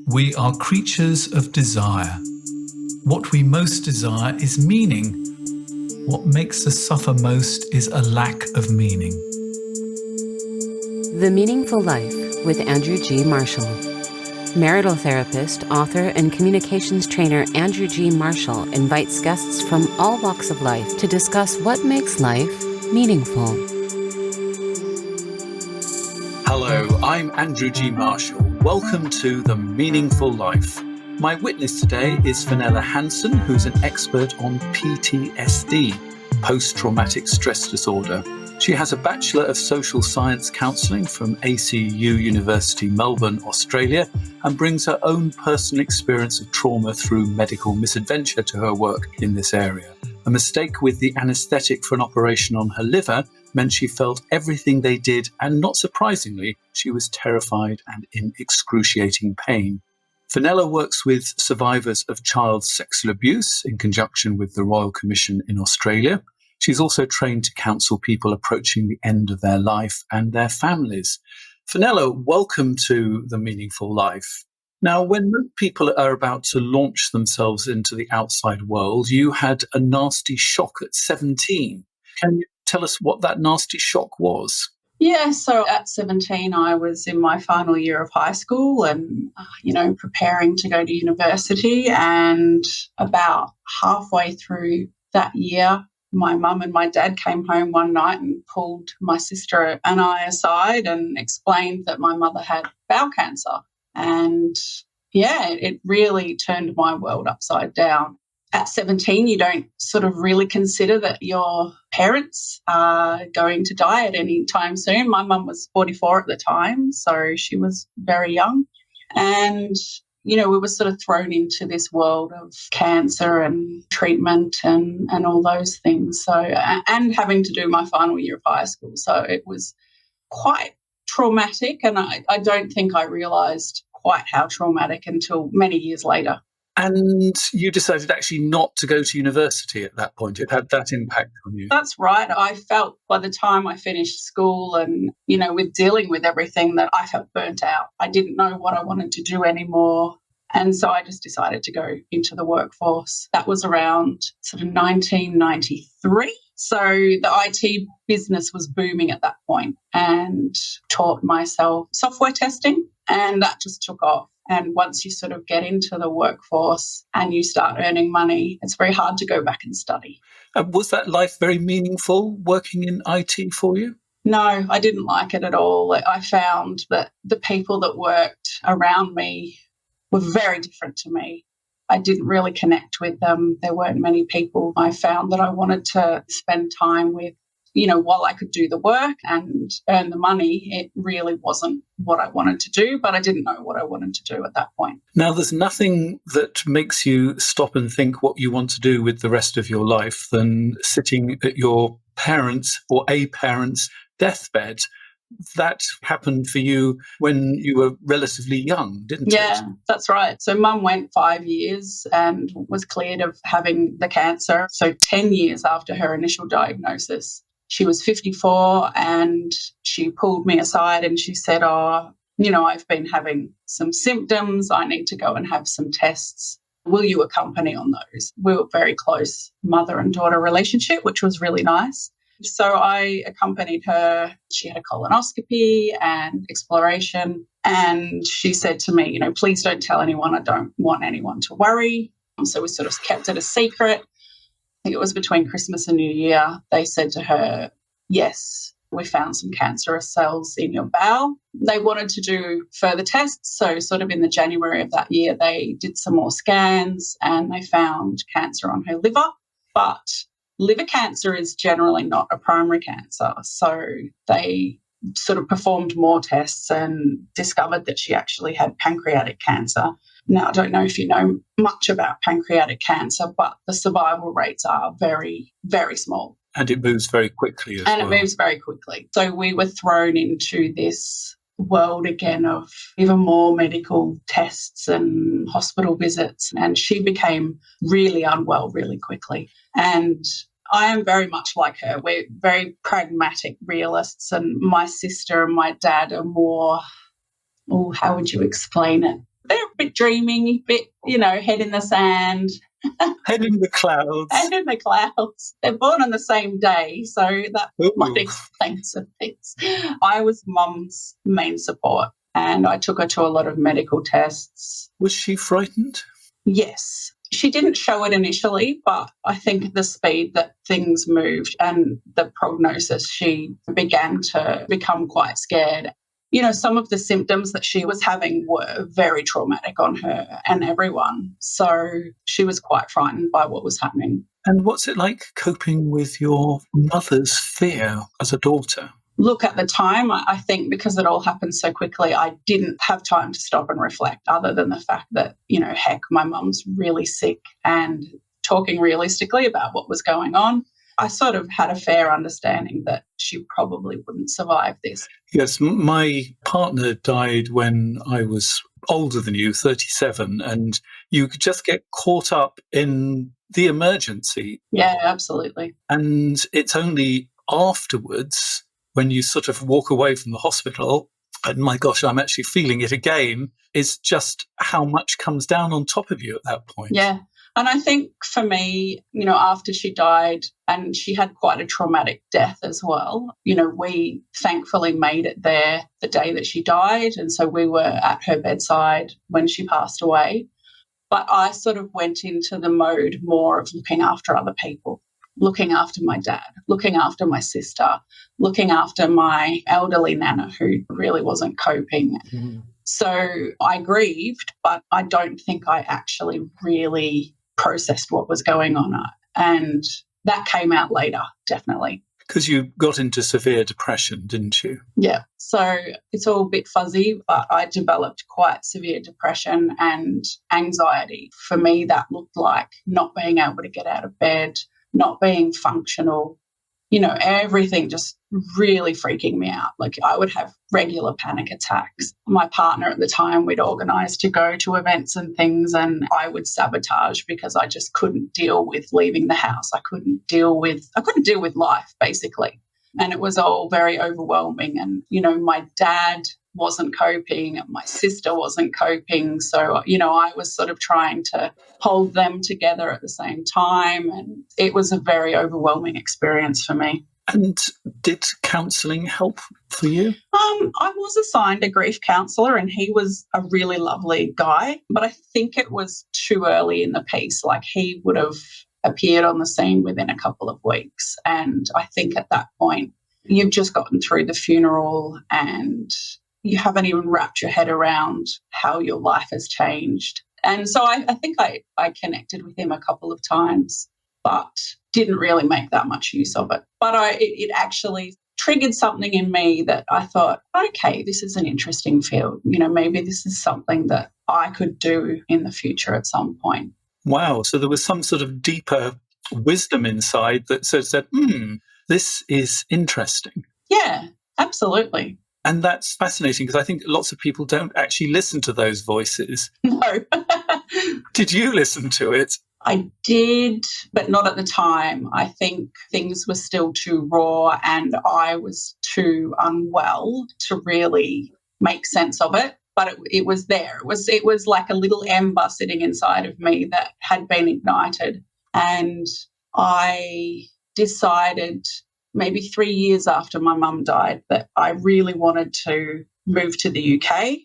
We are creatures of desire. What we most desire is meaning. What makes us suffer most is a lack of meaning. The Meaningful Life with Andrew G. Marshall. Marital therapist, author, and communications trainer Andrew G. Marshall invites guests from all walks of life to discuss what makes life meaningful. Hello, I'm Andrew G. Marshall. Welcome to The Meaningful Life. My witness today is Fenella Hansen, who's an expert on PTSD, post-traumatic stress disorder. She has a Bachelor of Social Science Counselling from ACU University, Melbourne, Australia, and brings her own personal experience of trauma through medical misadventure to her work in this area. A mistake with the anaesthetic for an operation on her liver meant she felt everything they did, and not surprisingly, she was terrified and in excruciating pain. Fenella works with survivors of child sexual abuse in conjunction with the Royal Commission in Australia. She's also trained to counsel people approaching the end of their life and their families. Fenella, welcome to The Meaningful Life. Now, when most people are about to launch themselves into the outside world, you had a nasty shock at 17. Can you tell us what that nasty shock was? Yeah, so at 17, I was in my final year of high school and, preparing to go to university. And about halfway through that year, my mum and my dad came home one night and pulled my sister and I aside and explained that my mother had bowel cancer. And, it really turned my world upside down. At 17, you don't sort of really consider that your parents are going to die at any time soon. My mum was 44 at the time, so she was very young. And, we were sort of thrown into this world of cancer and treatment and all those things. So, and having to do my final year of high school. So it was quite traumatic, and I don't think I realised quite how traumatic until many years later. And you decided actually not to go to university at that point. It had that impact on you. That's right. I felt by the time I finished school and, with dealing with everything, that I felt burnt out. I didn't know what I wanted to do anymore. And so I just decided to go into the workforce. That was around sort of 1993. So the IT business was booming at that point, and taught myself software testing, and that just took off. And once you sort of get into the workforce and you start earning money, it's very hard to go back and study. Was that life very meaningful, working in IT for you? No, I didn't like it at all. I found that the people that worked around me were very different to me. I didn't really connect with them. There weren't many people I found that I wanted to spend time with. While I could do the work and earn the money, it really wasn't what I wanted to do, but I didn't know what I wanted to do at that point. Now, there's nothing that makes you stop and think what you want to do with the rest of your life than sitting at your parents' or a parent's deathbed. That happened for you when you were relatively young, didn't it? Yeah, that's right. So Mum went 5 years and was cleared of having the cancer. So 10 years after her initial diagnosis. She was 54 and she pulled me aside and she said, I've been having some symptoms. I need to go and have some tests. Will you accompany on those? We were very close mother and daughter relationship, which was really nice. So I accompanied her. She had a colonoscopy and exploration. And she said to me, please don't tell anyone. I don't want anyone to worry. So we sort of kept it a secret. I think it was between Christmas and New Year. They said to her, yes, we found some cancerous cells in your bowel. They wanted to do further tests. So sort of in the January of that year, they did some more scans and they found cancer on her liver. But liver cancer is generally not a primary cancer. So they sort of performed more tests and discovered that she actually had pancreatic cancer. Now, I don't know if you know much about pancreatic cancer, but the survival rates are very, very small. And it moves very quickly as well. And it moves very quickly. So we were thrown into this world again of even more medical tests and hospital visits. And she became really unwell really quickly. And I am very much like her. We're very pragmatic realists, and my sister and my dad are more oh, how would you explain it? They're a bit dreamy, bit, head in the sand. Head in the clouds. Head in the clouds. They're born on the same day, so that might explain some things. I was Mum's main support, and I took her to a lot of medical tests. Was she frightened? Yes. She didn't show it initially, but I think the speed that things moved and the prognosis, she began to become quite scared. Some of the symptoms that she was having were very traumatic on her and everyone. So she was quite frightened by what was happening. And what's it like coping with your mother's fear as a daughter? Look, at the time, I think because it all happened so quickly, I didn't have time to stop and reflect, other than the fact that, heck, my mum's really sick, and talking realistically about what was going on, I sort of had a fair understanding that she probably wouldn't survive this. Yes, my partner died when I was older than you, 37, and you could just get caught up in the emergency. Yeah, absolutely. And it's only afterwards, when you sort of walk away from the hospital, and my gosh, I'm actually feeling it again, is just how much comes down on top of you at that point. Yeah. And I think for me, after she died, and she had quite a traumatic death as well, we thankfully made it there the day that she died. And so we were at her bedside when she passed away. But I sort of went into the mode more of looking after other people, looking after my dad, looking after my sister, looking after my elderly nana who really wasn't coping. Mm-hmm. So I grieved, but I don't think I actually really processed what was going on. And that came out later, definitely. Because you got into severe depression, didn't you? Yeah. So it's all a bit fuzzy, but I developed quite severe depression and anxiety. For me, that looked like not being able to get out of bed, not being functional, everything just really freaking me out. Like, I would have regular panic attacks. My partner at the time, we'd organise to go to events and things, and I would sabotage because I just couldn't deal with leaving the house. I couldn't deal with life, basically. And it was all very overwhelming. And, my dad wasn't coping and my sister wasn't coping. So, I was sort of trying to hold them together at the same time. And it was a very overwhelming experience for me. And did counselling help for you? I was assigned a grief counsellor, and he was a really lovely guy. But I think it was too early in the piece. Like, he would have appeared on the scene within a couple of weeks. And I think at that point, you've just gotten through the funeral and you haven't even wrapped your head around how your life has changed. And so I think I connected with him a couple of times, but didn't really make that much use of it. But it actually triggered something in me that I thought, okay, this is an interesting field. Maybe this is something that I could do in the future at some point. Wow. So there was some sort of deeper wisdom inside that said, this is interesting. Yeah, absolutely. And that's fascinating, because I think lots of people don't actually listen to those voices. No. Did you listen to it? I did, but not at the time. I think things were still too raw and I was too unwell to really make sense of it. But it was there. It was like a little ember sitting inside of me that had been ignited. And I decided maybe 3 years after my mum died that I really wanted to move to the UK.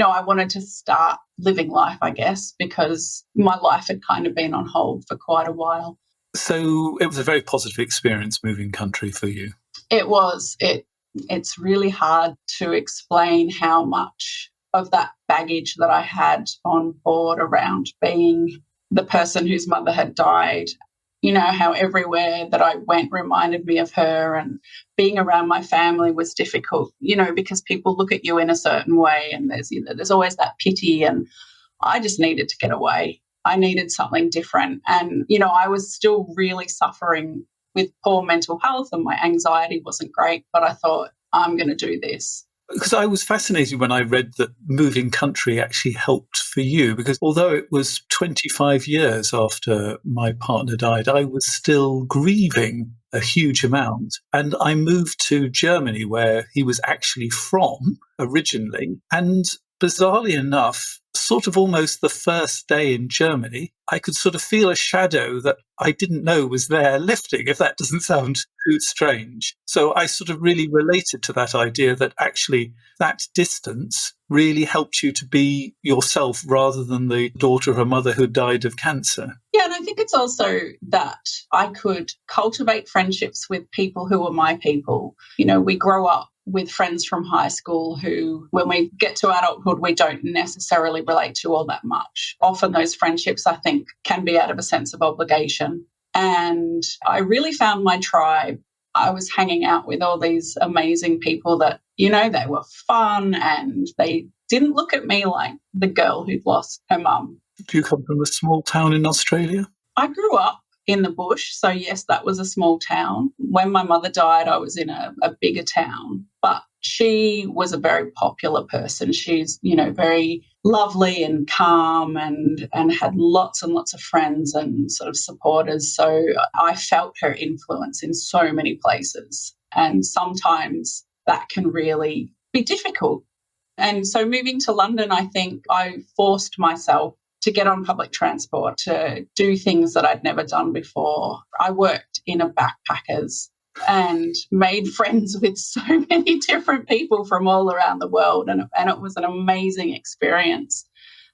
I wanted to start living life, I guess, because my life had kind of been on hold for quite a while. So it was a very positive experience moving country for you. It was. It's really hard to explain how much of that baggage that I had on board around being the person whose mother had died. How everywhere that I went reminded me of her, and being around my family was difficult, because people look at you in a certain way and there's always that pity, and I just needed to get away. I needed something different. And, I was still really suffering with poor mental health and my anxiety wasn't great, but I thought, I'm going to do this. Because I was fascinated when I read that moving country actually helped for you, because although it was 25 years after my partner died, I was still grieving a huge amount. And I moved to Germany, where he was actually from originally. And bizarrely enough, sort of almost the first day in Germany, I could sort of feel a shadow that I didn't know was there lifting, if that doesn't sound too strange. So I sort of really related to that idea that actually that distance really helped you to be yourself rather than the daughter of a mother who died of cancer. Yeah, and I think it's also that I could cultivate friendships with people who were my people. You know, we grow up with friends from high school who, when we get to adulthood, we don't necessarily relate to all that much. Often those friendships, I think, can be out of a sense of obligation. And I really found my tribe. I was hanging out with all these amazing people that, you know, they were fun and they didn't look at me like the girl who'd lost her mum. Do you come from a small town in Australia? I grew up in the bush. So, yes, that was a small town. When my mother died, I was in a bigger town. But she was a very popular person. She's, you know, very lovely and calm and had lots and lots of friends and sort of supporters. So I felt her influence in so many places. And sometimes that can really be difficult. And so moving to London, I think I forced myself to get on public transport, to do things that I'd never done before. I worked in a backpackers and made friends with so many different people from all around the world. And it was an amazing experience.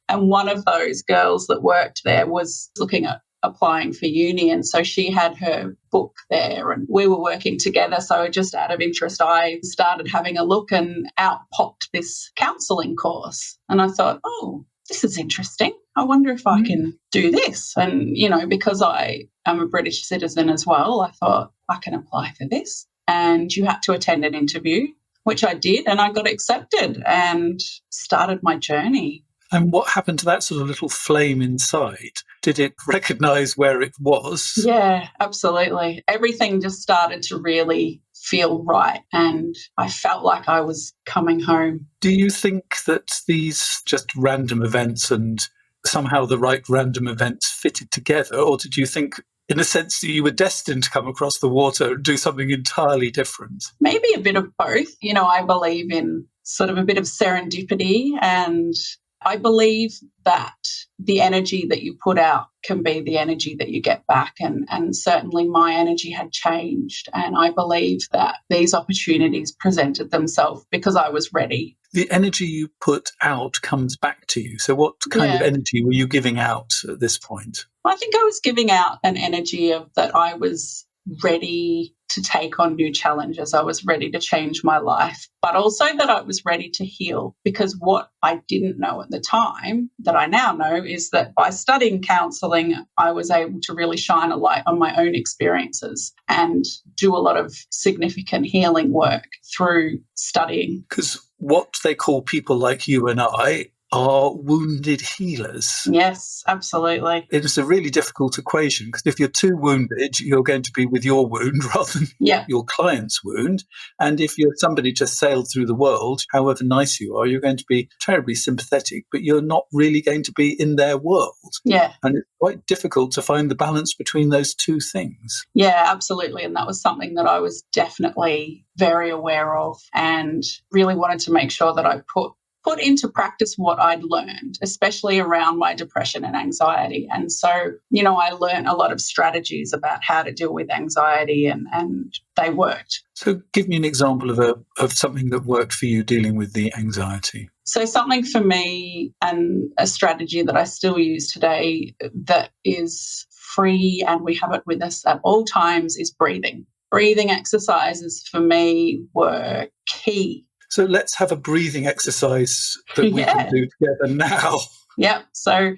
And one of those girls that worked there was looking at applying for uni. And so she had her book there and we were working together. So just out of interest, I started having a look and out popped this counselling course. And I thought, oh, this is interesting. I wonder if I can do this. And, you know, because I am a British citizen as well, I thought I can apply for this. And you had to attend an interview, which I did, and I got accepted and started my journey. And what happened to that sort of little flame inside? Did it recognise where it was? Yeah, absolutely. Everything just started to really feel right and I felt like I was coming home. Do you think that these just random events and somehow the right random events fitted together, or did you think in a sense that you were destined to come across the water and do something entirely different? Maybe a bit of both. You know, I believe in sort of a bit of serendipity, and I believe that the energy that you put out can be the energy that you get back. And certainly my energy had changed. And I believe that these opportunities presented themselves because I was ready. The energy you put out comes back to you. So what kind of energy were you giving out at this point? I think I was giving out an energy of that I was ready to take on new challenges. I was ready to change my life, but also that I was ready to heal, because what I didn't know at the time that I now know is that by studying counselling, I was able to really shine a light on my own experiences and do a lot of significant healing work through studying. Because what they call people like you and I are wounded healers. Yes, absolutely. It is a really difficult equation because if you're too wounded, you're going to be with your wound rather than your client's wound. And if you're somebody just sailed through the world, however nice you are, you're going to be terribly sympathetic, but you're not really going to be in their world. Yeah. And it's quite difficult to find the balance between those two things. Yeah, absolutely. And that was something that I was definitely very aware of and really wanted to make sure that I put into practice what I'd learned, especially around my depression and anxiety. And so, you know, I learned a lot of strategies about how to deal with anxiety and they worked. So give me an example of something that worked for you dealing with the anxiety. So something for me and a strategy that I still use today that is free and we have it with us at all times is breathing. Breathing exercises for me were key. So let's have a breathing exercise that we can do together now. Yeah. So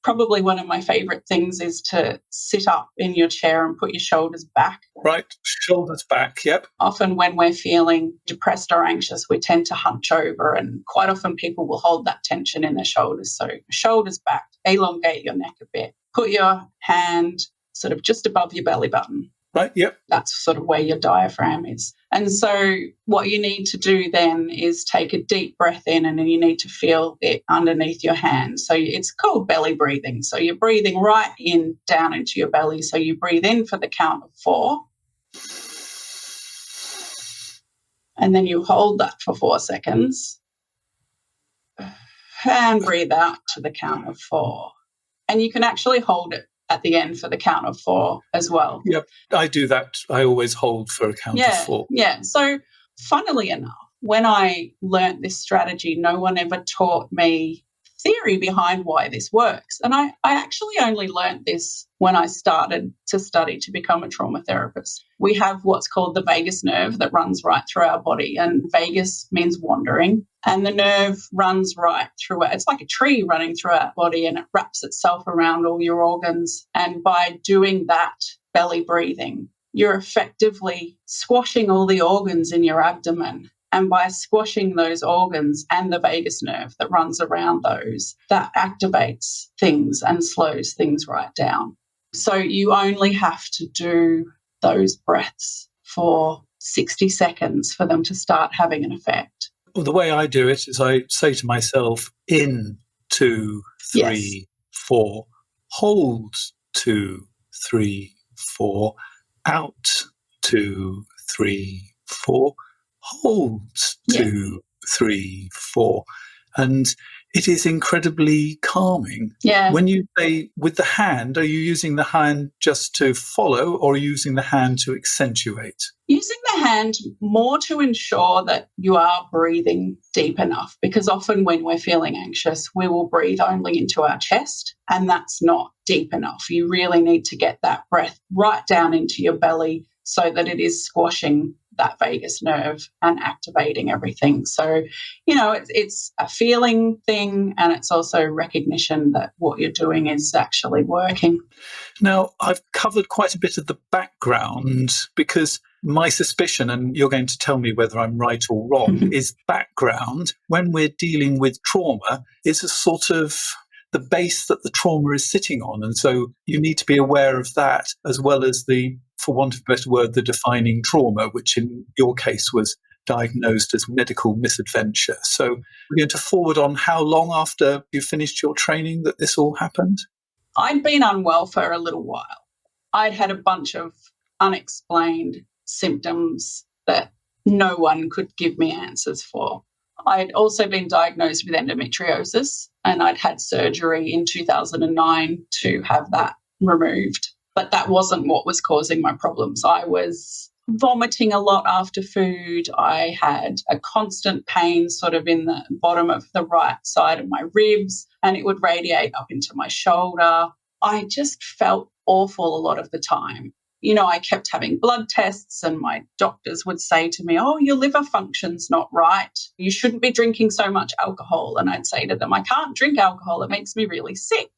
probably one of my favourite things is to sit up in your chair and put your shoulders back. Right. Shoulders back. Yep. Often when we're feeling depressed or anxious, we tend to hunch over, and quite often people will hold that tension in their shoulders. So shoulders back, elongate your neck a bit. Put your hand sort of just above your belly button. Right, yep. That's sort of where your diaphragm is. And so what you need to do then is take a deep breath in and then you need to feel it underneath your hand. So it's called belly breathing. So you're breathing right in down into your belly. So you breathe in for the count of 4. And then you hold that for 4 seconds. and breathe out to the count of 4. And you can actually hold it at the end for the count of 4 as well. Yep, I do that. I always hold for a count of 4. Yeah. So funnily enough, when I learnt this strategy, no one ever taught me theory behind why this works. And I actually only learnt this when I started to study to become a trauma therapist. We have what's called the vagus nerve that runs right through our body, and vagus means wandering, and the nerve runs right through it. It's like a tree running through our body, and it wraps itself around all your organs. And by doing that belly breathing, you're effectively squashing all the organs in your abdomen. And by squashing those organs and the vagus nerve that runs around those, that activates things and slows things right down. So you only have to do those breaths for 60 seconds for them to start having an effect. Well, the way I do it is I say to myself, in, 2, 3, Yes. 4, hold, 2, 3, 4, out, 2, 3, 4, hold, 2, 3, 4. And it is incredibly calming. Yeah. When you say with the hand, are you using the hand just to follow, or are you using the hand to accentuate? Using the hand more to ensure that you are breathing deep enough, because often when we're feeling anxious, we will breathe only into our chest, and that's not deep enough. You really need to get that breath right down into your belly so that it is squashing that vagus nerve and activating everything. So, it's a feeling thing, and it's also recognition that what you're doing is actually working. Now, I've covered quite a bit of the background because my suspicion, and you're going to tell me whether I'm right or wrong, is background, when we're dealing with trauma, is a sort of the base that the trauma is sitting on. And so you need to be aware of that, as well as the, for want of a better word, the defining trauma, which in your case was diagnosed as medical misadventure. So we're going to forward on how long after you finished your training that this all happened? I'd been unwell for a little while. I'd had a bunch of unexplained symptoms that no one could give me answers for. I'd also been diagnosed with endometriosis, and I'd had surgery in 2009 to have that removed. But that wasn't what was causing my problems. I was vomiting a lot after food. I had a constant pain sort of in the bottom of the right side of my ribs, and it would radiate up into my shoulder. I just felt awful a lot of the time. I kept having blood tests, and my doctors would say to me, "Oh, your liver function's not right. You shouldn't be drinking so much alcohol." And I'd say to them, "I can't drink alcohol. It makes me really sick."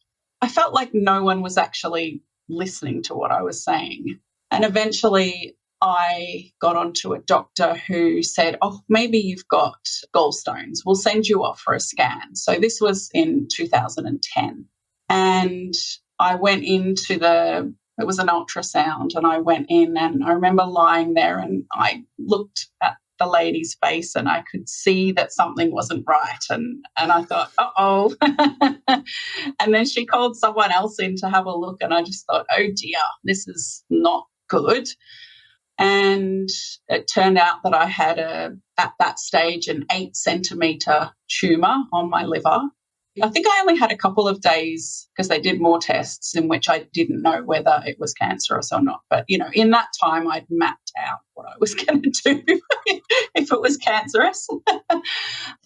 I felt like no one was actually listening to what I was saying. And eventually I got onto a doctor who said, "Oh, maybe you've got gallstones. We'll send you off for a scan." So this was in 2010. And I went into it was an ultrasound, and I went in, and I remember lying there, and I looked at the lady's face, and I could see that something wasn't right. And I thought, uh-oh. And then she called someone else in to have a look, and I just thought, oh dear, this is not good. And it turned out that I had at that stage, an 8-centimetre tumour on my liver. I think I only had a couple of days because they did more tests in which I didn't know whether it was cancerous or not. But, in that time, I'd mapped out what I was going to do if it was cancerous.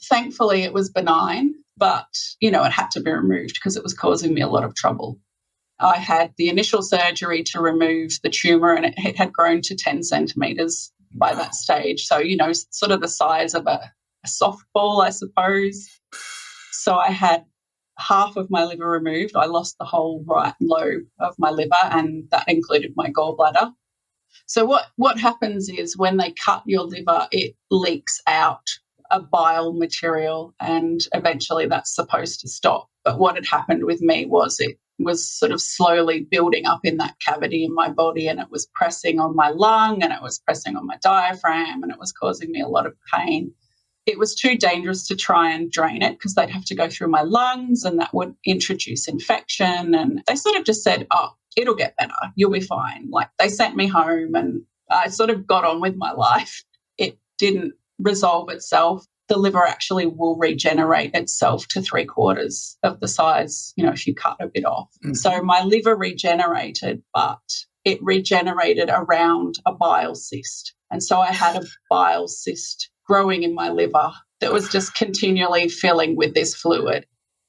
Thankfully, it was benign, but, it had to be removed because it was causing me a lot of trouble. I had the initial surgery to remove the tumour, and it had grown to 10 centimetres by that stage. So, sort of the size of a softball, I suppose. So I had half of my liver removed. I lost the whole right lobe of my liver, and that included my gallbladder. So what happens is when they cut your liver, it leaks out a bile material, and eventually that's supposed to stop. But what had happened with me was it was sort of slowly building up in that cavity in my body, and it was pressing on my lung, and it was pressing on my diaphragm, and it was causing me a lot of pain. It was too dangerous to try and drain it because they'd have to go through my lungs, and that would introduce infection. And they sort of just said, "Oh, it'll get better. You'll be fine." Like, they sent me home, and I sort of got on with my life. It didn't resolve itself. the liver actually will regenerate itself to 3/4 of the size, if you cut a bit off. Mm-hmm. So my liver regenerated, but it regenerated around a bile cyst. And so I had a bile cyst growing in my liver that was just continually filling with this fluid.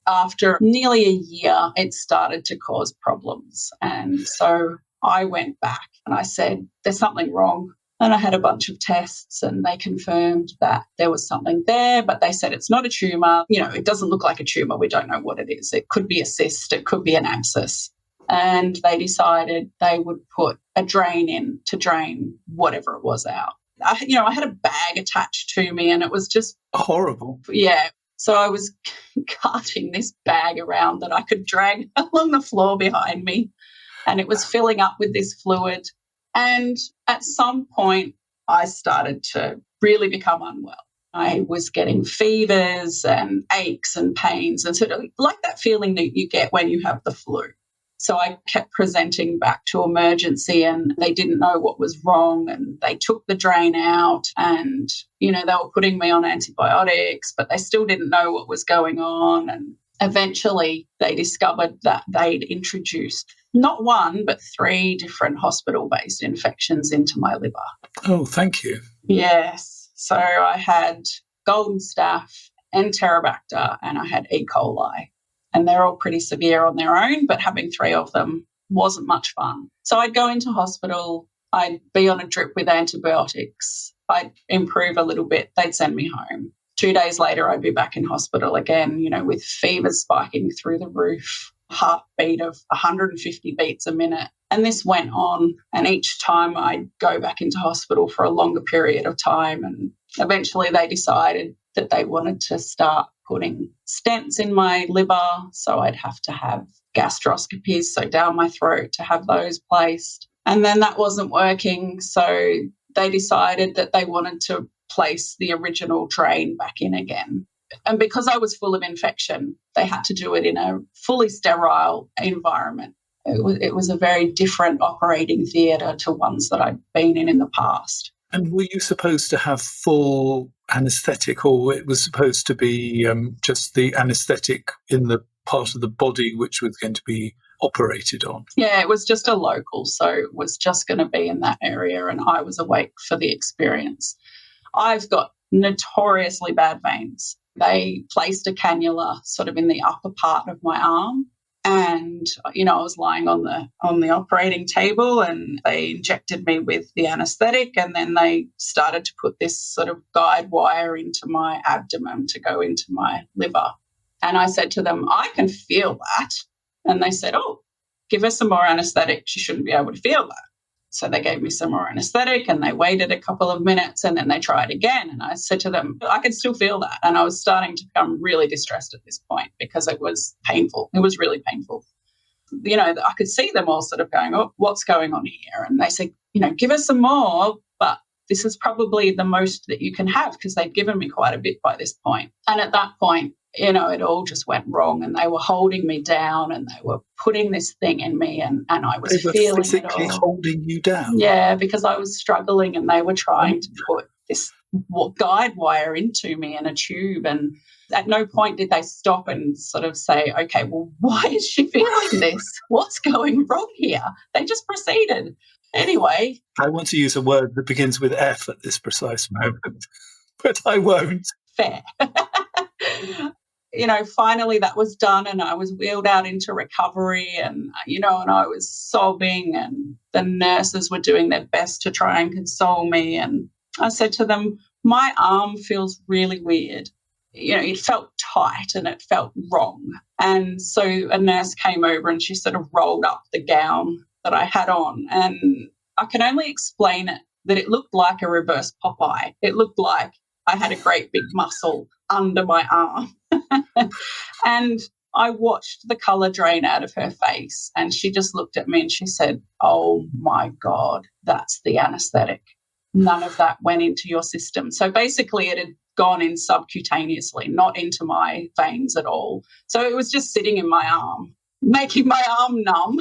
After nearly a year, it started to cause problems. And so I went back and I said, there's something wrong. And I had a bunch of tests and they confirmed that there was something there, but they said it's not a tumour. It doesn't look like a tumour. We don't know what it is. It could be a cyst. It could be an abscess. And they decided they would put a drain in to drain whatever it was out. I had a bag attached to me and it was just horrible. Yeah. So I was carting this bag around that I could drag along the floor behind me, and it was filling up with this fluid. And at some point, I started to really become unwell. I was getting fevers and aches and pains, and sort of like that feeling that you get when you have the flu. So I kept presenting back to emergency and they didn't know what was wrong, and they took the drain out and, they were putting me on antibiotics, but they still didn't know what was going on. And eventually they discovered that they'd introduced not one, but 3 different hospital-based infections into my liver. Oh, thank you. Yes. So I had golden staph, Enterobacter, and I had E. coli. And they're all pretty severe on their own, but having 3 of them wasn't much fun. So I'd go into hospital, I'd be on a drip with antibiotics, I'd improve a little bit, they'd send me home. 2 days later, I'd be back in hospital again, with fevers spiking through the roof, heartbeat of 150 beats a minute. And this went on, and each time I'd go back into hospital for a longer period of time. And eventually they decided that they wanted to start putting stents in my liver, so I'd have to have gastroscopies, so down my throat, to have those placed. And then that wasn't working, so they decided that they wanted to place the original drain back in again. And because I was full of infection, they had to do it in a fully sterile environment. It was a very different operating theatre to ones that I'd been in the past. And were you supposed to have full anaesthetic, or it was supposed to be just the anaesthetic in the part of the body which was going to be operated on? Yeah, it was just a local, so it was just going to be in that area, and I was awake for the experience. I've got notoriously bad veins. They placed a cannula sort of in the upper part of my arm. And, I was lying on the operating table, and they injected me with the anaesthetic, and then they started to put this sort of guide wire into my abdomen to go into my liver. And I said to them, I can feel that. And they said, oh, give her some more anaesthetic. She shouldn't be able to feel that. So they gave me some more anaesthetic, and they waited a couple of minutes, and then they tried again. And I said to them, I can still feel that. And I was starting to become really distressed at this point because it was painful. It was really painful. I could see them all sort of going, oh, what's going on here? And they said, give us some more, but this is probably the most that you can have, because they'd given me quite a bit by this point. And at that point, it all just went wrong, and they were holding me down, and they were putting this thing in me, and I was feeling it all. They were physically holding you down? Yeah, because I was struggling, and they were trying to put this guide wire into me in a tube, and at no point did they stop and sort of say, okay, well, why is she feeling this? What's going wrong here? They just proceeded. Anyway. I want to use a word that begins with F at this precise moment, but I won't. Fair. Finally that was done, and I was wheeled out into recovery, and, and I was sobbing, and the nurses were doing their best to try and console me. And I said to them, my arm feels really weird. It felt tight and it felt wrong. And so a nurse came over and she sort of rolled up the gown that I had on, and I can only explain it that it looked like a reverse Popeye. It looked like I had a great big muscle under my arm. And I watched the colour drain out of her face, and she just looked at me and she said, oh my God, that's the anaesthetic. None of that went into your system. So basically it had gone in subcutaneously, not into my veins at all. So it was just sitting in my arm, making my arm numb.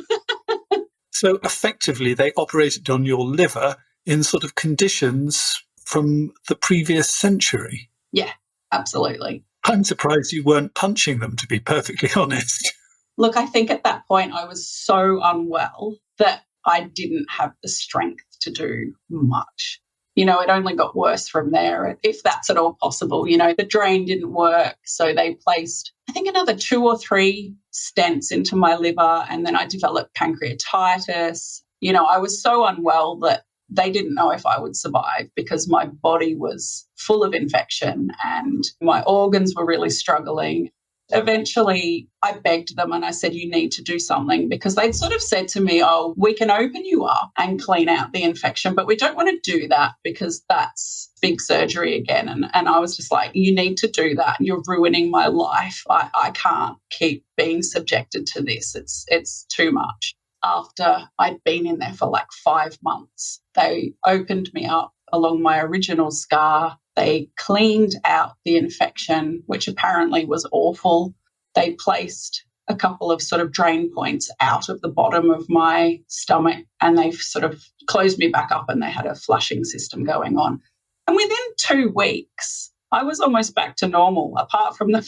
So effectively they operated on your liver in sort of conditions from the previous century. Yeah. absolutely. I'm surprised you weren't punching them, to be perfectly honest. Look, I think at that point I was so unwell that I didn't have the strength to do much. It only got worse from there, if that's at all possible. The drain didn't work, so they placed, I think, another 2 or 3 stents into my liver, and then I developed pancreatitis. I was so unwell that they didn't know if I would survive because my body was full of infection and my organs were really struggling. Eventually, I begged them and I said, you need to do something, because they'd sort of said to me, oh, we can open you up and clean out the infection, but we don't want to do that because that's big surgery again. And I was just like, you need to do that. You're ruining my life. I can't keep being subjected to this. It's too much. After I'd been in there for like 5 months, they opened me up along my original scar. They cleaned out the infection, which apparently was awful. They placed a couple of sort of drain points out of the bottom of my stomach, and they sort of closed me back up, and they had a flushing system going on. And within 2 weeks, I was almost back to normal, apart from the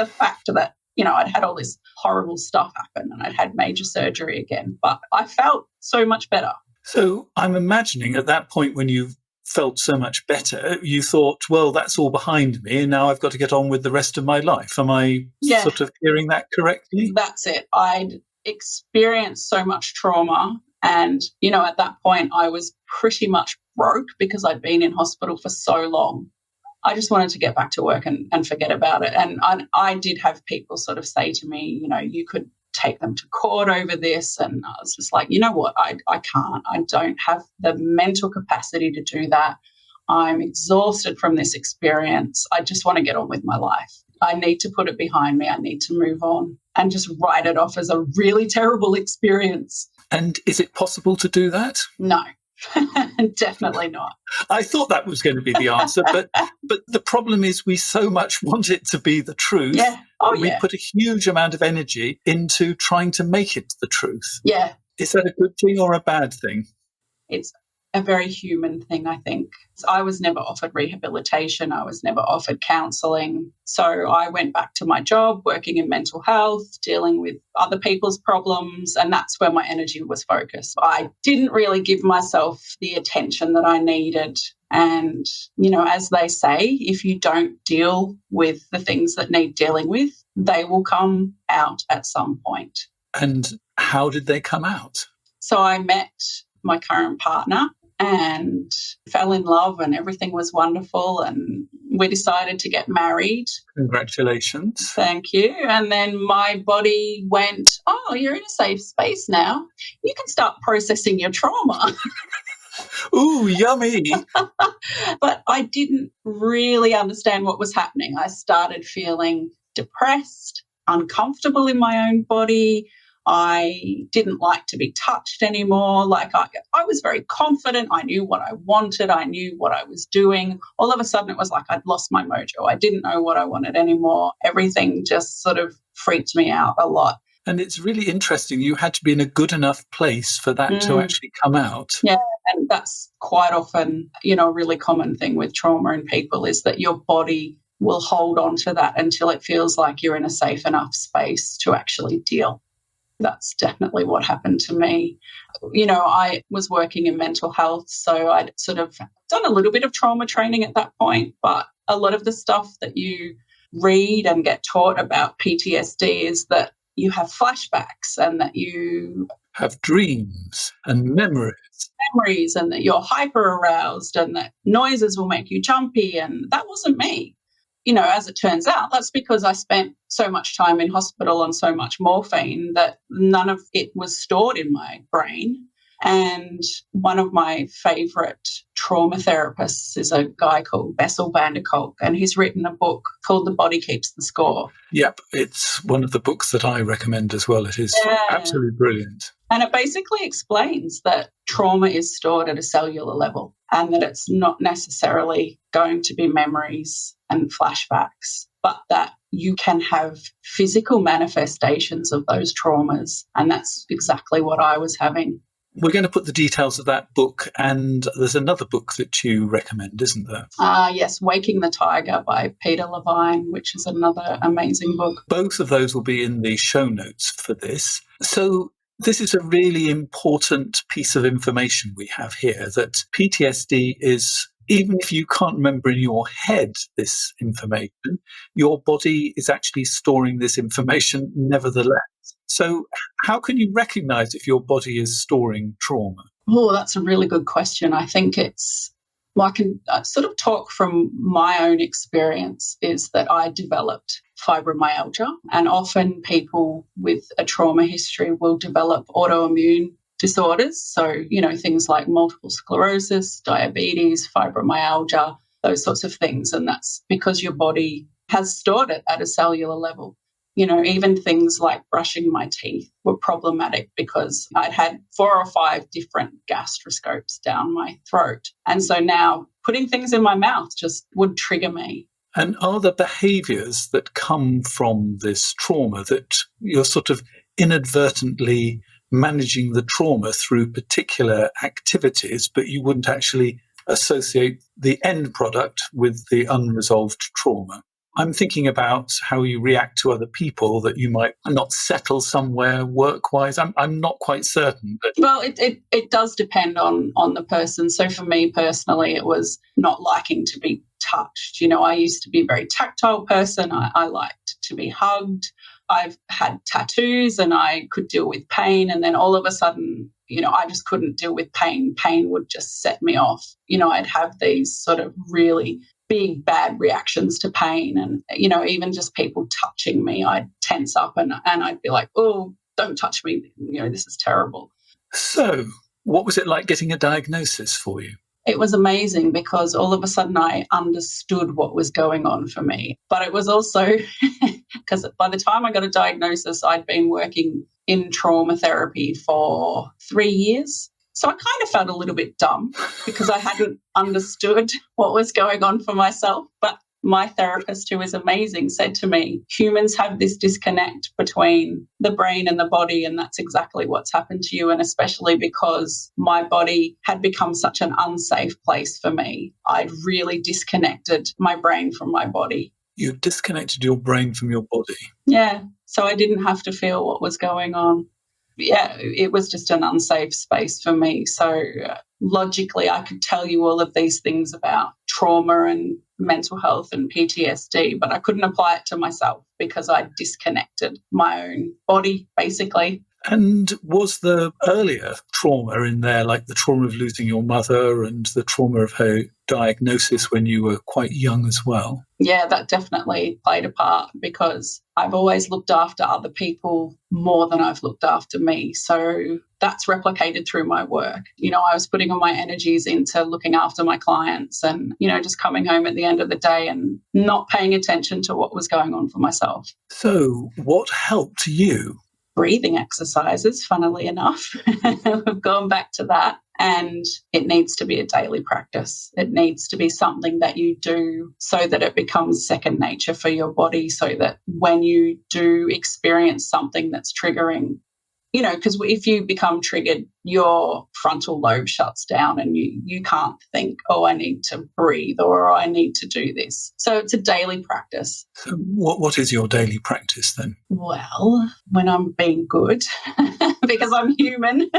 fact that, I'd had all this horrible stuff happen and I'd had major surgery again, but I felt so much better. So I'm imagining at that point when you felt so much better, you thought, well, that's all behind me and now I've got to get on with the rest of my life. Am I sort of hearing that correctly? That's it. I'd experienced so much trauma, and, at that point I was pretty much broke because I'd been in hospital for so long. I just wanted to get back to work and forget about it. And I did have people sort of say to me, you could take them to court over this. And I was just like, you know what, I can't. I don't have the mental capacity to do that. I'm exhausted from this experience. I just want to get on with my life. I need to put it behind me. I need to move on and just write it off as a really terrible experience. And is it possible to do that? No. Definitely not. I thought that was going to be the answer, but the problem is we so much want it to be the truth. Yeah. We put a huge amount of energy into trying to make it the truth. Yeah. Is that a good thing or a bad thing? It's a very human thing, I think. I was never offered rehabilitation. I was never offered counselling. So I went back to my job, working in mental health, dealing with other people's problems, and that's where my energy was focused. I didn't really give myself the attention that I needed. And, as they say, if you don't deal with the things that need dealing with, they will come out at some point. And how did they come out? So I met my current partner and fell in love, and everything was wonderful, and we decided to get married. Congratulations. Thank you. And then my body went, oh, you're in a safe space now. You can start processing your trauma. Ooh, yummy. But I didn't really understand what was happening. I started feeling depressed, uncomfortable in my own body. I didn't like to be touched anymore. Like I was very confident. I knew what I wanted. I knew what I was doing. All of a sudden it was like I'd lost my mojo. I didn't know what I wanted anymore. Everything just sort of freaked me out a lot. And it's really interesting. You had to be in a good enough place for that to actually come out. Yeah, and that's quite often, a really common thing with trauma in people is that your body will hold on to that until it feels like you're in a safe enough space to actually deal. That's definitely what happened to me. I was working in mental health, so I'd sort of done a little bit of trauma training at that point, but a lot of the stuff that you read and get taught about PTSD is that you have flashbacks and that you have dreams and memories and that you're hyper aroused and that noises will make you jumpy, and that wasn't me. As it turns out, that's because I spent so much time in hospital on so much morphine that none of it was stored in my brain. And one of my favourite trauma therapists is a guy called Bessel van der Kolk, and he's written a book called The Body Keeps the Score. Yep, it's one of the books that I recommend as well. It is absolutely brilliant. And it basically explains that trauma is stored at a cellular level and that it's not necessarily going to be memories and flashbacks, but that you can have physical manifestations of those traumas. And that's exactly what I was having. We're going to put the details of that book, and there's another book that you recommend, isn't there? Yes, Waking the Tiger by Peter Levine, which is another amazing book. Both of those will be in the show notes for this. So this is a really important piece of information we have here, that PTSD is, even if you can't remember in your head this information, your body is actually storing this information nevertheless. So how can you recognize if your body is storing trauma? Oh, that's a really good question. I think I can sort of talk from my own experience, is that I developed fibromyalgia, and often people with a trauma history will develop autoimmune disorders. So, things like multiple sclerosis, diabetes, fibromyalgia, those sorts of things. And that's because your body has stored it at a cellular level. Even things like brushing my teeth were problematic because I'd had 4 or 5 different gastroscopes down my throat. And so now putting things in my mouth just would trigger me. And are there behaviours that come from this trauma that you're sort of inadvertently managing the trauma through particular activities, but you wouldn't actually associate the end product with the unresolved trauma? I'm thinking about how you react to other people, that you might not settle somewhere work-wise. I'm not quite certain. But well, it does depend on the person. So for me personally, it was not liking to be touched. I used to be a very tactile person. I liked to be hugged. I've had tattoos and I could deal with pain. And then all of a sudden, I just couldn't deal with pain. Pain would just set me off. I'd have these sort of really big bad reactions to pain, and even just people touching me, I'd tense up and I'd be like, oh, don't touch me, this is terrible. So what was it like getting a diagnosis for you? It was amazing because all of a sudden I understood what was going on for me. But it was also because by the time I got a diagnosis, I'd been working in trauma therapy for 3 years. So I kind of felt a little bit dumb because I hadn't understood what was going on for myself. But my therapist, who is amazing, said to me, humans have this disconnect between the brain and the body, and that's exactly what's happened to you. And especially because my body had become such an unsafe place for me, I'd really disconnected my brain from my body. You disconnected your brain from your body? Yeah, so I didn't have to feel what was going on. Yeah, it was just an unsafe space for me. So logically, I could tell you all of these things about trauma and mental health and PTSD, but I couldn't apply it to myself because I disconnected my own body, basically. And was the earlier trauma in there, like the trauma of losing your mother and the trauma of her diagnosis when you were quite young as well? Yeah, that definitely played a part because I've always looked after other people more than I've looked after me. So that's replicated through my work. I was putting all my energies into looking after my clients and, just coming home at the end of the day and not paying attention to what was going on for myself. So what helped you? Breathing exercises, funnily enough. We've gone back to that. And it needs to be a daily practice. It needs to be something that you do so that it becomes second nature for your body, so that when you do experience something that's triggering, because if you become triggered, your frontal lobe shuts down and you can't think, oh, I need to breathe or I need to do this. So it's a daily practice. So what is your daily practice then? Well, when I'm being good, because I'm human,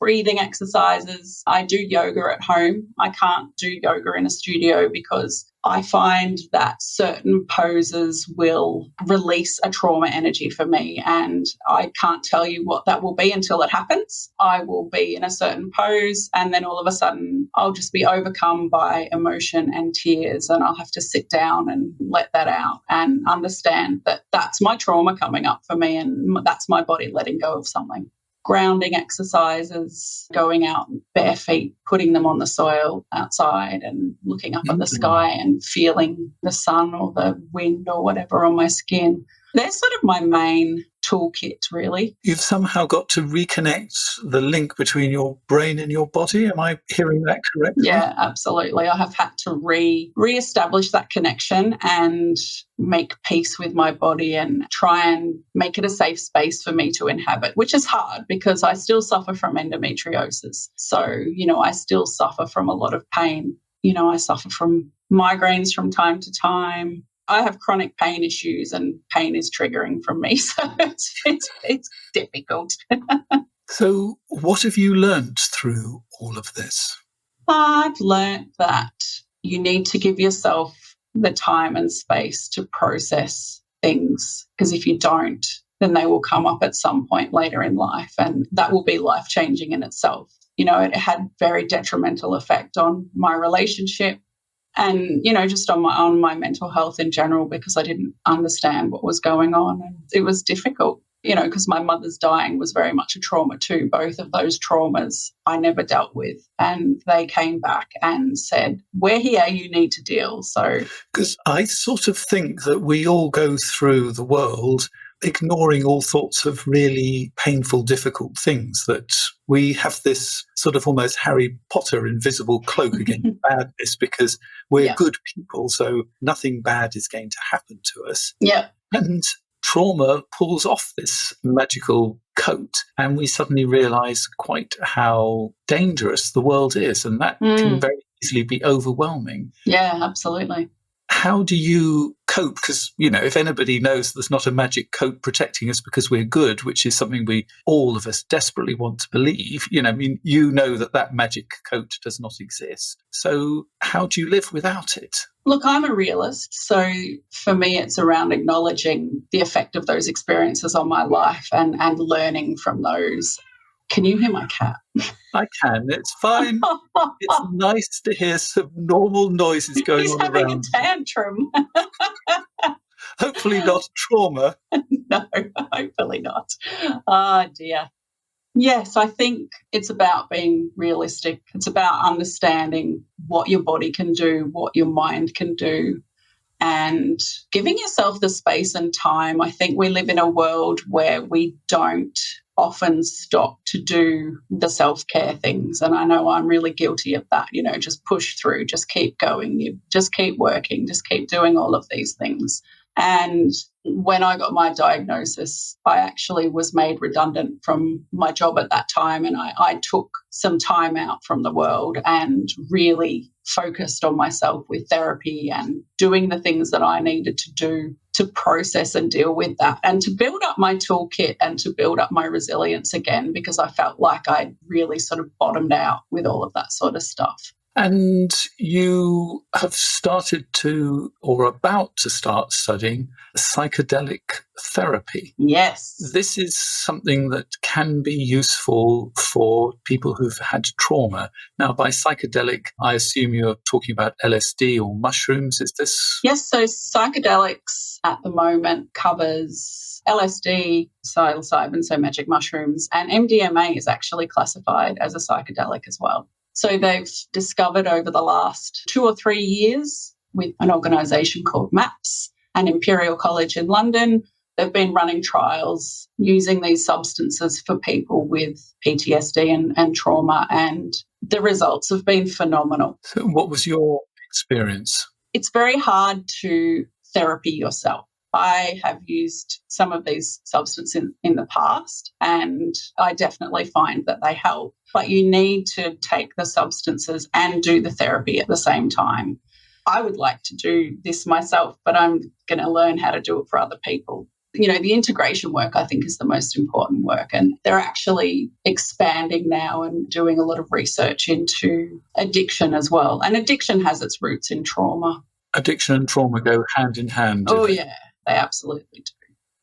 breathing exercises. I do yoga at home. I can't do yoga in a studio because I find that certain poses will release a trauma energy for me, and I can't tell you what that will be until it happens. I will be in a certain pose and then all of a sudden I'll just be overcome by emotion and tears, and I'll have to sit down and let that out and understand that that's my trauma coming up for me and that's my body letting go of something. Grounding exercises, going out bare feet, putting them on the soil outside and looking up at the sky and feeling the sun or the wind or whatever on my skin. They're sort of my main toolkit, really. You've somehow got to reconnect the link between your brain and your body. Am I hearing that correctly? Yeah, absolutely. I have had to re-establish that connection and make peace with my body and try and make it a safe space for me to inhabit, which is hard because I still suffer from endometriosis. So, I still suffer from a lot of pain. I suffer from migraines from time to time. I have chronic pain issues and pain is triggering from me. So it's difficult. So what have you learnt through all of this? I've learnt that you need to give yourself the time and space to process things, because if you don't, then they will come up at some point later in life, and that will be life-changing in itself. It had very detrimental effect on my relationship and, just on my mental health in general, because I didn't understand what was going on. And it was difficult, because my mother's dying was very much a trauma too. Both of those traumas I never dealt with. And they came back and said, we're here, you need to deal. So, because I sort of think that we all go through the world ignoring all sorts of really painful, difficult things, that we have this sort of almost Harry Potter invisible cloak against badness because we're good people, so nothing bad is going to happen to us. Yeah. And trauma pulls off this magical coat and we suddenly realise quite how dangerous the world is, and that can very easily be overwhelming. Yeah, absolutely. How do you cope? Because, if anybody knows there's not a magic coat protecting us because we're good, which is something we, all of us, desperately want to believe, that magic coat does not exist. So how do you live without it? Look, I'm a realist. So for me, it's around acknowledging the effect of those experiences on my life and learning from those. Can you hear my cat? I can. It's fine. It's nice to hear some normal noises going on around. He's having a tantrum. Hopefully not trauma. No, hopefully not. Oh, dear. Yes, I think it's about being realistic. It's about understanding what your body can do, what your mind can do, and giving yourself the space and time. I think we live in a world where we don't often stop to do the self-care things. And I know I'm really guilty of that, just push through, just keep going, you just keep working, just keep doing all of these things. And when I got my diagnosis, I actually was made redundant from my job at that time. And I took some time out from the world and really focused on myself with therapy and doing the things that I needed to do to process and deal with that and to build up my toolkit and to build up my resilience again, because I felt like I'd really sort of bottomed out with all of that sort of stuff. And you have started to, or about to start studying, psychedelic therapy. Yes. This is something that can be useful for people who've had trauma. Now, by psychedelic, I assume you're talking about LSD or mushrooms. Is this? Yes, so psychedelics at the moment covers LSD, psilocybin, so magic mushrooms, and MDMA is actually classified as a psychedelic as well. So they've discovered over the last 2 or 3 years with an organisation called MAPS and Imperial College in London, they've been running trials using these substances for people with PTSD and trauma, and the results have been phenomenal. So what was your experience? It's very hard to therapy yourself. I have used some of these substances in the past, and I definitely find that they help. But you need to take the substances and do the therapy at the same time. I would like to do this myself, but I'm going to learn how to do it for other people. The integration work, I think, is the most important work. And they're actually expanding now and doing a lot of research into addiction as well. And addiction has its roots in trauma. Addiction and trauma go hand in hand. Oh, yeah. They absolutely do.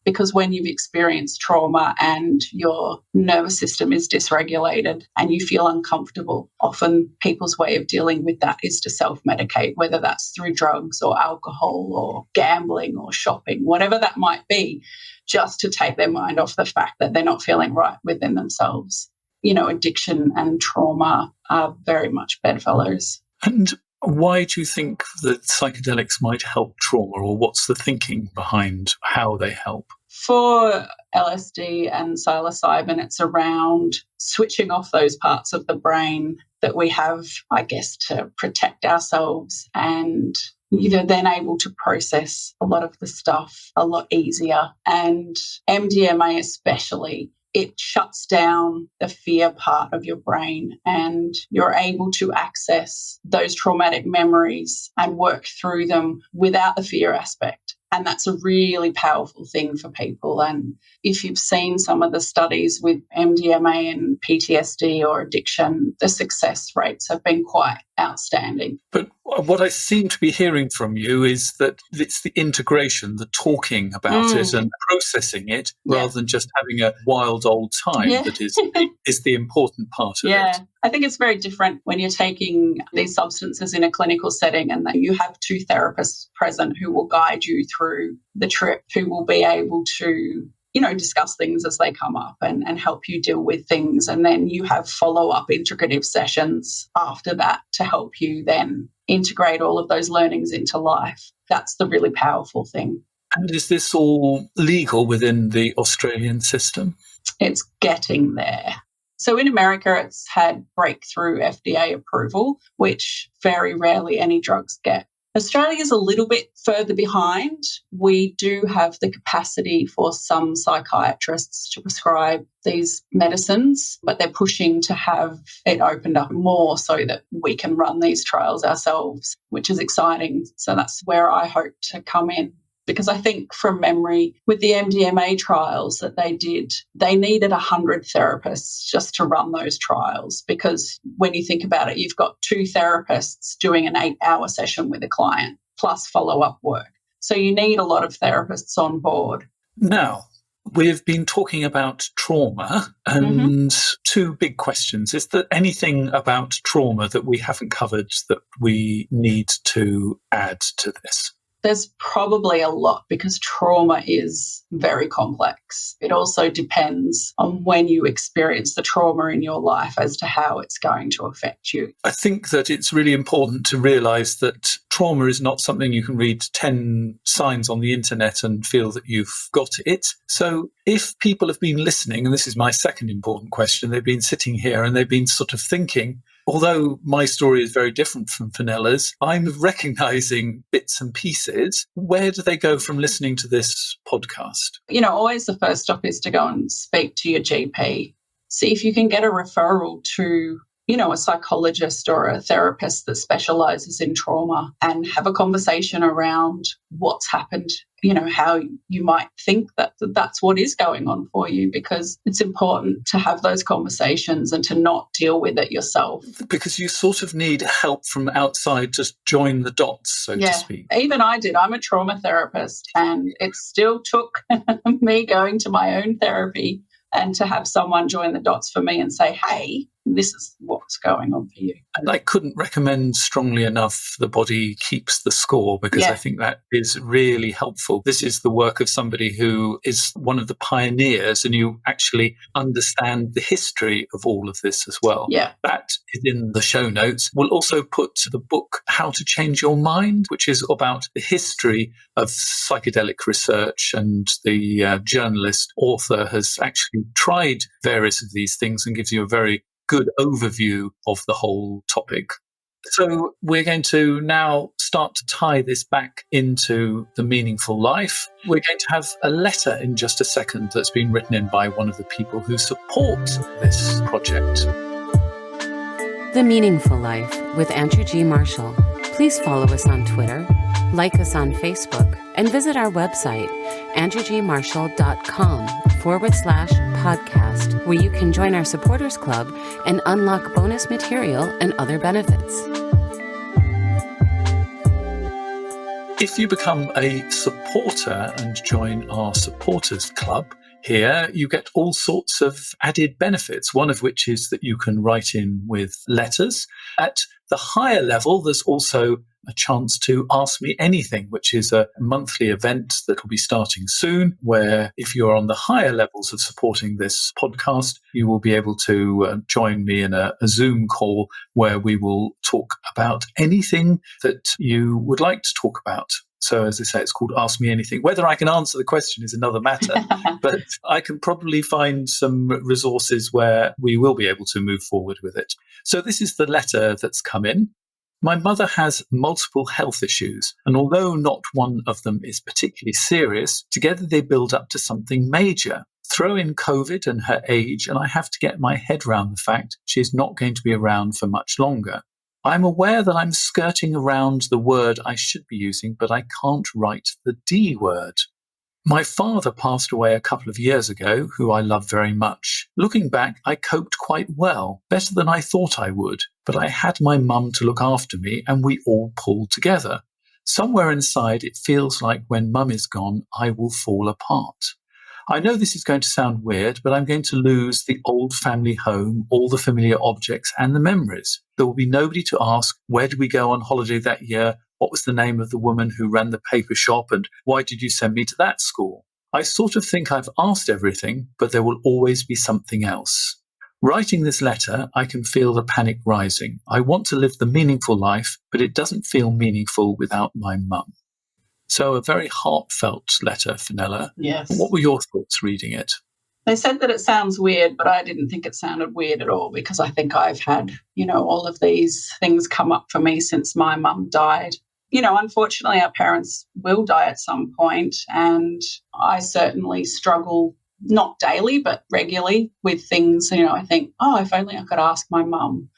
Because when you've experienced trauma and your nervous system is dysregulated and you feel uncomfortable, often people's way of dealing with that is to self-medicate, whether that's through drugs or alcohol or gambling or shopping, whatever that might be, just to take their mind off the fact that they're not feeling right within themselves. Addiction and trauma are very much bedfellows. And why do you think that psychedelics might help trauma, or what's the thinking behind how they help? For LSD and psilocybin, it's around switching off those parts of the brain that we have, I guess, to protect ourselves, and you're then able to process a lot of the stuff a lot easier. And MDMA especially, it shuts down the fear part of your brain, and you're able to access those traumatic memories and work through them without the fear aspect. And that's a really powerful thing for people. And if you've seen some of the studies with MDMA and PTSD or addiction, the success rates have been quite outstanding. But what I seem to be hearing from you is that it's the integration, the talking about it and processing it, rather than just having a wild old time that is the important part of it. I think it's very different when you're taking these substances in a clinical setting and that you have two therapists present who will guide you through the trip, who will be able to, discuss things as they come up and help you deal with things. And then you have follow-up integrative sessions after that to help you then integrate all of those learnings into life. That's the really powerful thing. And is this all legal within the Australian system? It's getting there. So in America, it's had breakthrough FDA approval, which very rarely any drugs get. Australia is a little bit further behind. We do have the capacity for some psychiatrists to prescribe these medicines, but they're pushing to have it opened up more so that we can run these trials ourselves, which is exciting. So that's where I hope to come in. Because I think from memory, with the MDMA trials that they did, they needed 100 therapists just to run those trials. Because when you think about it, you've got 2 therapists doing an 8-hour session with a client, plus follow-up work. So you need a lot of therapists on board. Now, we've been talking about trauma and 2 big questions. Is there anything about trauma that we haven't covered that we need to add to this? There's probably a lot because trauma is very complex. It also depends on when you experience the trauma in your life as to how it's going to affect you. I think that it's really important to realise that trauma is not something you can read 10 signs on the internet and feel that you've got it. So if people have been listening, and this is my second important question, they've been sitting here and they've been sort of thinking, although my story is very different from Fenella's, I'm recognising bits and pieces. Where do they go from listening to this podcast? Always the first stop is to go and speak to your GP. See if you can get a referral to, a psychologist or a therapist that specialises in trauma and have a conversation around what's happened, how you might think that that's what is going on for you, because it's important to have those conversations and to not deal with it yourself. Because you sort of need help from outside to join the dots, so to speak. Even I did. I'm a trauma therapist, and it still took me going to my own therapy and to have someone join the dots for me and say, hey, this is what's going on for you. And I couldn't recommend strongly enough The Body Keeps the Score, because I think that is really helpful. This is the work of somebody who is one of the pioneers, and you actually understand the history of all of this as well. That is in the show notes. We'll also put the book How to Change Your Mind, which is about the history of psychedelic research, and the journalist author has actually tried various of these things and gives you a very good overview of the whole topic. So we're going to now start to tie this back into the meaningful life. We're going to have a letter in just a second that's been written in by one of the people who support this project. The Meaningful Life with Andrew G. Marshall. Please follow us on Twitter, like us on Facebook, and visit our website, andrewgmarshall.com/podcast, where you can join our supporters club and unlock bonus material and other benefits. If you become a supporter and join our supporters club, here you get all sorts of added benefits, one of which is that you can write in with letters. At the higher level, there's also a chance to Ask Me Anything, which is a monthly event that will be starting soon, where if you're on the higher levels of supporting this podcast, you will be able to join me in a Zoom call where we will talk about anything that you would like to talk about. So as I say, it's called Ask Me Anything. Whether I can answer the question is another matter, but I can probably find some resources where we will be able to move forward with it. So this is the letter that's come in. My mother has multiple health issues, and although not one of them is particularly serious, together they build up to something major. Throw in COVID and her age, and I have to get my head around the fact she is not going to be around for much longer. I'm aware that I'm skirting around the word I should be using, but I can't write the D word. My father passed away a couple of years ago, who I love very much. Looking back, I coped quite well, better than I thought I would, but I had my mum to look after me and we all pulled together. Somewhere inside, it feels like when mum is gone, I will fall apart. I know this is going to sound weird, but I'm going to lose the old family home, all the familiar objects and the memories. There will be nobody to ask, where did we go on holiday that year? What was the name of the woman who ran the paper shop? And why did you send me to that school? I sort of think I've asked everything, but there will always be something else. Writing this letter, I can feel the panic rising. I want to live the meaningful life, but it doesn't feel meaningful without my mum. So a very heartfelt letter, Fenella. Yes. What were your thoughts reading it? They said that it sounds weird, but I didn't think it sounded weird at all because I think I've had, all of these things come up for me since my mum died. Unfortunately, our parents will die at some point, and I certainly struggle, not daily, but regularly with things. I think, if only I could ask my mum.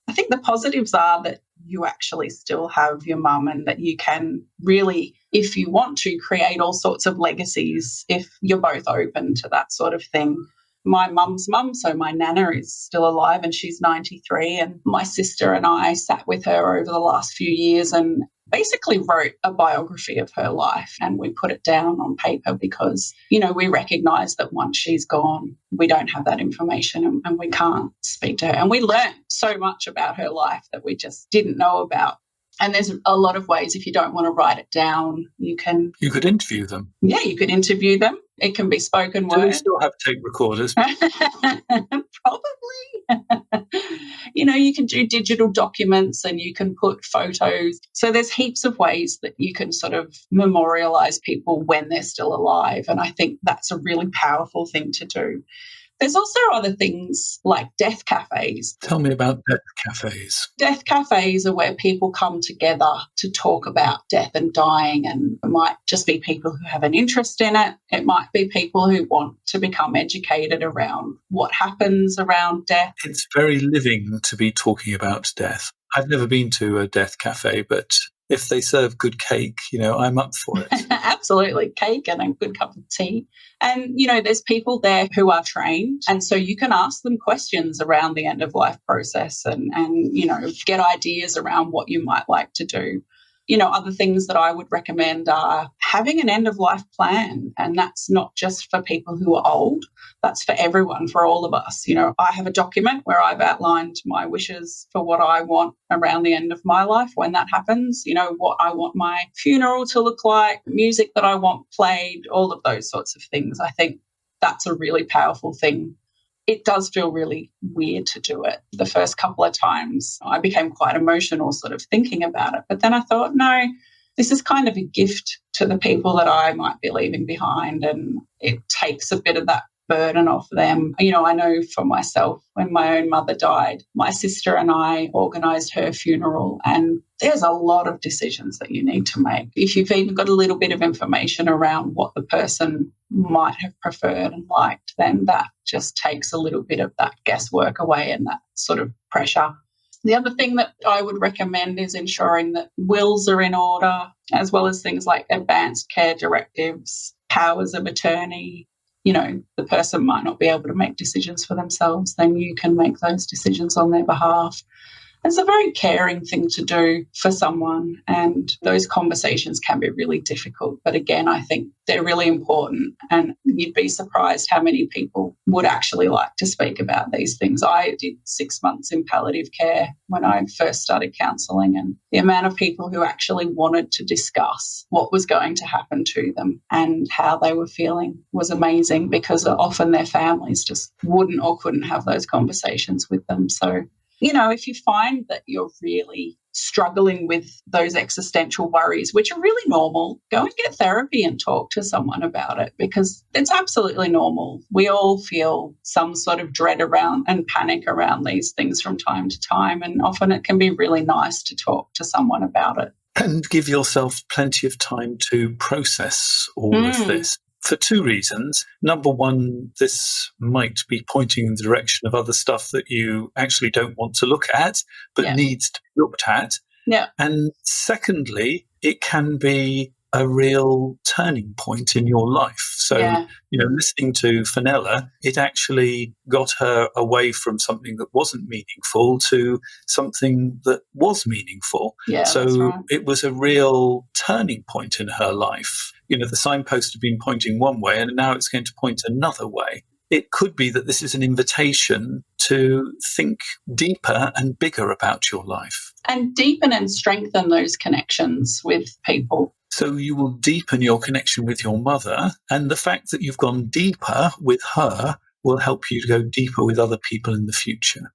I think the positives are that you actually still have your mum and that you can really, if you want to, create all sorts of legacies if you're both open to that sort of thing. My mum's mum, so my nana, is still alive and she's 93, and my sister and I sat with her over the last few years and basically wrote a biography of her life, and we put it down on paper because, we recognise that once she's gone, we don't have that information and we can't speak to her. And we learned so much about her life that we just didn't know about. And there's a lot of ways, if you don't want to write it down, you could interview them. Yeah, you could interview them. It can be spoken word. Do we still have tape recorders? Probably. You can do digital documents and you can put photos. So there's heaps of ways that you can sort of memorialise people when they're still alive. And I think that's a really powerful thing to do. There's also other things like death cafes. Tell me about death cafes. Death cafes are where people come together to talk about death and dying, and it might just be people who have an interest in it. It might be people who want to become educated around what happens around death. It's very living to be talking about death. I've never been to a death cafe, but if they serve good cake, I'm up for it. Absolutely. Cake and a good cup of tea. And, there's people there who are trained. And so you can ask them questions around the end of life process and get ideas around what you might like to do. Other things that I would recommend are having an end of life plan. And that's not just for people who are old. That's for everyone, for all of us. I have a document where I've outlined my wishes for what I want around the end of my life when that happens, what I want my funeral to look like, music that I want played, all of those sorts of things. I think that's a really powerful thing. It does feel really weird to do it. The first couple of times I became quite emotional sort of thinking about it. But then I thought, no, this is kind of a gift to the people that I might be leaving behind, and it takes a bit of that burden off them. I know for myself, when my own mother died, my sister and I organised her funeral, and there's a lot of decisions that you need to make. If you've even got a little bit of information around what the person might have preferred and liked, then that just takes a little bit of that guesswork away and that sort of pressure. The other thing that I would recommend is ensuring that wills are in order, as well as things like advanced care directives, powers of attorney. The person might not be able to make decisions for themselves, then you can make those decisions on their behalf. It's a very caring thing to do for someone, and those conversations can be really difficult. But again, I think they're really important, and you'd be surprised how many people would actually like to speak about these things. I did 6 months in palliative care when I first started counselling, and the amount of people who actually wanted to discuss what was going to happen to them and how they were feeling was amazing, because often their families just wouldn't or couldn't have those conversations with them. So if you find that you're really struggling with those existential worries, which are really normal, go and get therapy and talk to someone about it, because it's absolutely normal. We all feel some sort of dread around and panic around these things from time to time, and often it can be really nice to talk to someone about it. And give yourself plenty of time to process all of this. For two reasons. Number one, this might be pointing in the direction of other stuff that you actually don't want to look at, but needs to be looked at. Yeah. And secondly, it can be a real turning point in your life. So, listening to Fenella, it actually got her away from something that wasn't meaningful to something that was meaningful. Yeah, so that's right. It was a real turning point in her life. The signpost had been pointing one way and now it's going to point another way. It could be that this is an invitation to think deeper and bigger about your life. And deepen and strengthen those connections with people. So you will deepen your connection with your mother, and the fact that you've gone deeper with her will help you to go deeper with other people in the future.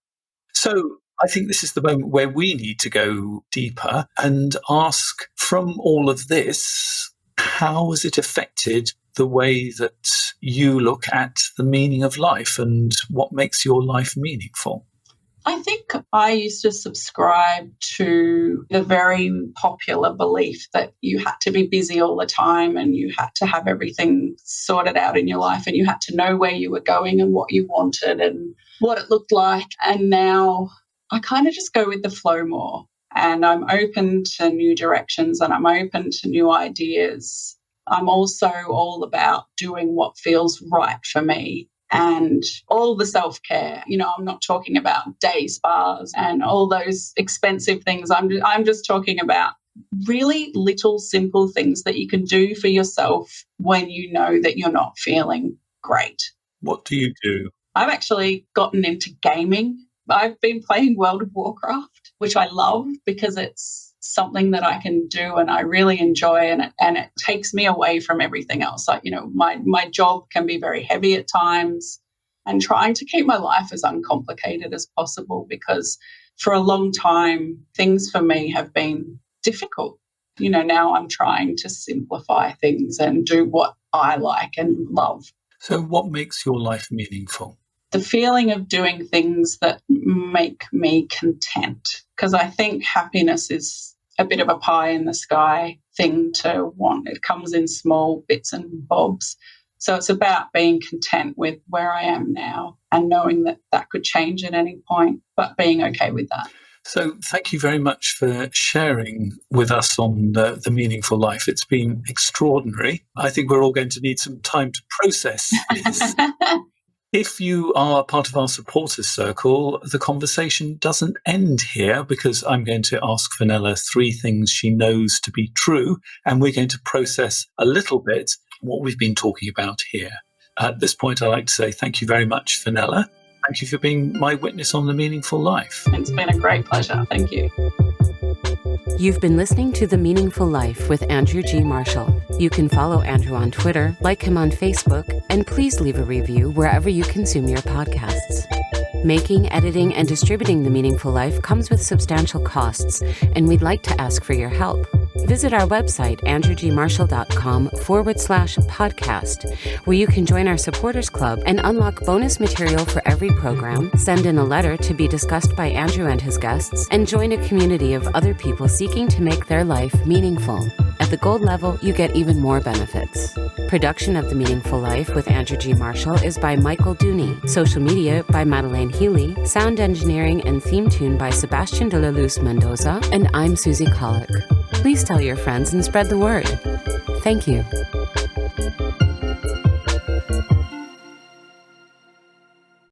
So I think this is the moment where we need to go deeper and ask, from all of this, how has it affected the way that you look at the meaning of life and what makes your life meaningful? I think I used to subscribe to the very popular belief that you had to be busy all the time and you had to have everything sorted out in your life and you had to know where you were going and what you wanted and what it looked like. And now I kind of just go with the flow more, and I'm open to new directions and I'm open to new ideas. I'm also all about doing what feels right for me. And all the self-care, I'm not talking about day spas and all those expensive things. I'm just talking about really little simple things that you can do for yourself when you know that you're not feeling great. What do you do? I've actually gotten into gaming. I've been playing World of Warcraft, which I love because it's something that I can do and I really enjoy, and it takes me away from everything else. Like, my job can be very heavy at times, and trying to keep my life as uncomplicated as possible, because for a long time things for me have been difficult. Now I'm trying to simplify things and do what I like and love. So what makes your life meaningful? The feeling of doing things that make me content, because I think happiness is a bit of a pie in the sky thing to want. It comes in small bits and bobs. So it's about being content with where I am now and knowing that that could change at any point, but being okay with that. So thank you very much for sharing with us on the meaningful life. It's been extraordinary. I think we're all going to need some time to process this. If you are part of our supporters circle, the conversation doesn't end here, because I'm going to ask Fenella 3 things she knows to be true, and we're going to process a little bit what we've been talking about here. At this point, I'd like to say thank you very much, Fenella. Thank you for being my witness on the meaningful life. It's been a great pleasure. Thank you. You've been listening to The Meaningful Life with Andrew G. Marshall. You can follow Andrew on Twitter, like him on Facebook, and please leave a review wherever you consume your podcasts. Making, editing, and distributing The Meaningful Life comes with substantial costs, and we'd like to ask for your help. Visit our website, andrewgmarshall.com/podcast, where you can join our supporters club and unlock bonus material for every program, send in a letter to be discussed by Andrew and his guests, and join a community of other people seeking to make their life meaningful. At the gold level, you get even more benefits. Production of The Meaningful Life with Andrew G. Marshall is by Michael Dooney. Social media by Madeleine Healy. Sound engineering and theme tune by Sebastian de la Luz Mendoza. And I'm Susie Colick. Please tell your friends and spread the word. Thank you.